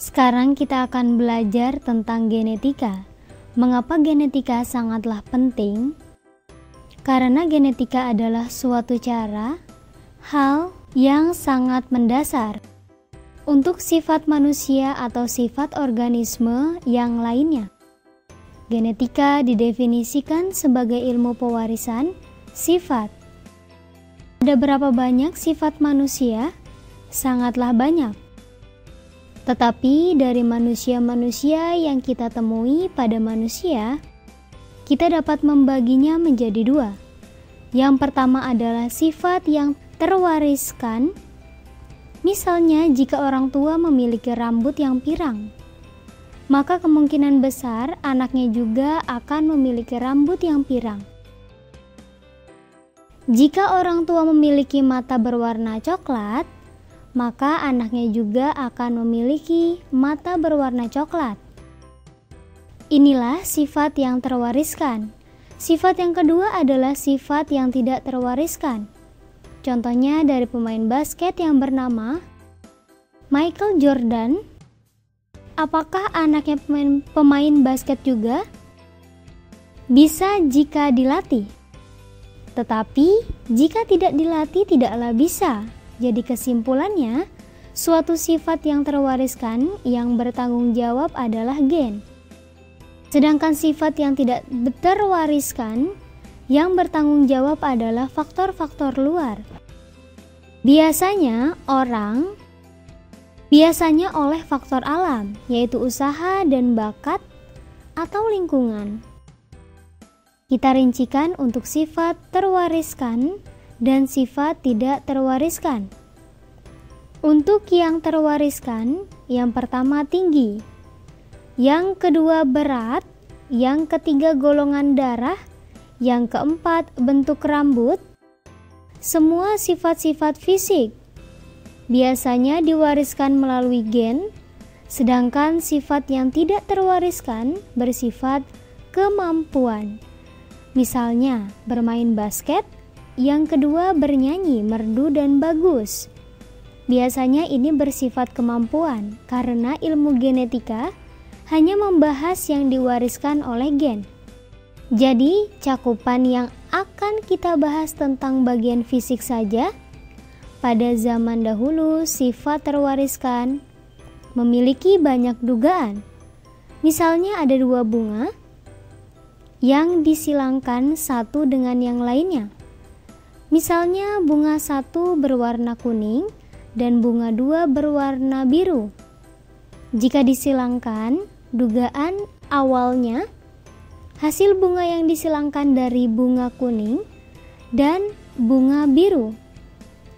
Sekarang kita akan belajar tentang genetika. Mengapa genetika sangatlah penting? Karena genetika adalah suatu cara, hal yang sangat mendasar untuk sifat manusia atau sifat organisme yang lainnya. Genetika didefinisikan sebagai ilmu pewarisan sifat. Ada berapa banyak sifat manusia? Sangatlah banyak. Tetapi dari manusia-manusia yang kita temui pada manusia, kita dapat membaginya menjadi dua. Yang pertama adalah sifat yang terwariskan. Misalnya, jika orang tua memiliki rambut yang pirang, maka kemungkinan besar anaknya juga akan memiliki rambut yang pirang. Jika orang tua memiliki mata berwarna coklat, maka anaknya juga akan memiliki mata berwarna coklat. Inilah sifat yang terwariskan. Sifat yang kedua adalah sifat yang tidak terwariskan. Contohnya dari pemain basket yang bernama Michael Jordan. Apakah anaknya pemain basket juga? Bisa jika dilatih. Tetapi jika tidak dilatih tidaklah bisa. Jadi kesimpulannya, suatu sifat yang terwariskan yang bertanggung jawab adalah gen. Sedangkan sifat yang tidak terwariskan yang bertanggung jawab adalah faktor-faktor luar. Biasanya oleh faktor alam, yaitu usaha dan bakat atau lingkungan. Kita rincikan untuk sifat terwariskan dan sifat tidak terwariskan. Untuk yang terwariskan, yang pertama tinggi, yang kedua berat, yang ketiga golongan darah, yang keempat bentuk rambut. Semua sifat-sifat fisik biasanya diwariskan melalui gen, sedangkan sifat yang tidak terwariskan bersifat kemampuan. Misalnya, bermain basket, yang kedua bernyanyi merdu dan bagus. Biasanya ini bersifat kemampuan karena ilmu genetika hanya membahas yang diwariskan oleh gen. Jadi cakupan yang akan kita bahas tentang bagian fisik saja. Pada zaman dahulu sifat terwariskan memiliki banyak dugaan. Misalnya ada dua bunga yang disilangkan satu dengan yang lainnya. Misalnya bunga satu berwarna kuning dan bunga dua berwarna biru. Jika disilangkan, dugaan awalnya hasil bunga yang disilangkan dari bunga kuning dan bunga biru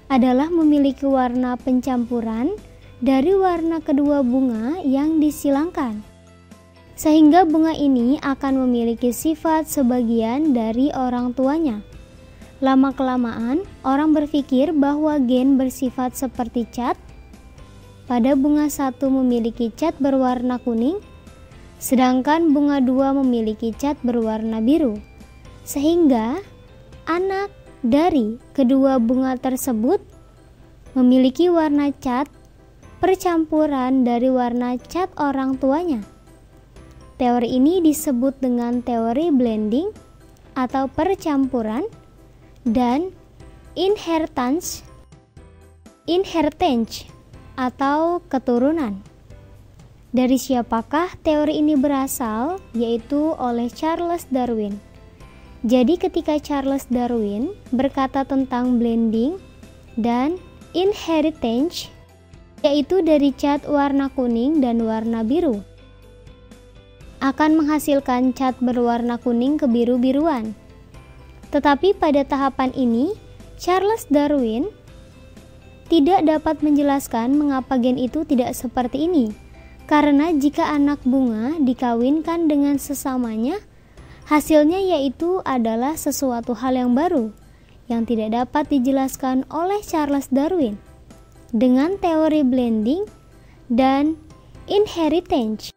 adalah memiliki warna pencampuran dari warna kedua bunga yang disilangkan. Sehingga bunga ini akan memiliki sifat sebagian dari orang tuanya. Lama-kelamaan, orang berpikir bahwa gen bersifat seperti cat. Pada bunga satu memiliki cat berwarna kuning, sedangkan bunga dua memiliki cat berwarna biru. Sehingga, anak dari kedua bunga tersebut memiliki warna cat percampuran dari warna cat orang tuanya. Teori ini disebut dengan teori blending atau percampuran dan inheritance atau keturunan. Dari siapakah teori ini berasal? Yaitu oleh Charles Darwin. Jadi ketika Charles Darwin berkata tentang blending dan inheritance, yaitu dari cat warna kuning dan warna biru, akan menghasilkan cat berwarna kuning kebiru-biruan. Tetapi pada tahapan ini, Charles Darwin tidak dapat menjelaskan mengapa gen itu tidak seperti ini. Karena jika anak bunga dikawinkan dengan sesamanya, hasilnya yaitu adalah sesuatu hal yang baru, yang tidak dapat dijelaskan oleh Charles Darwin dengan teori blending dan inheritance.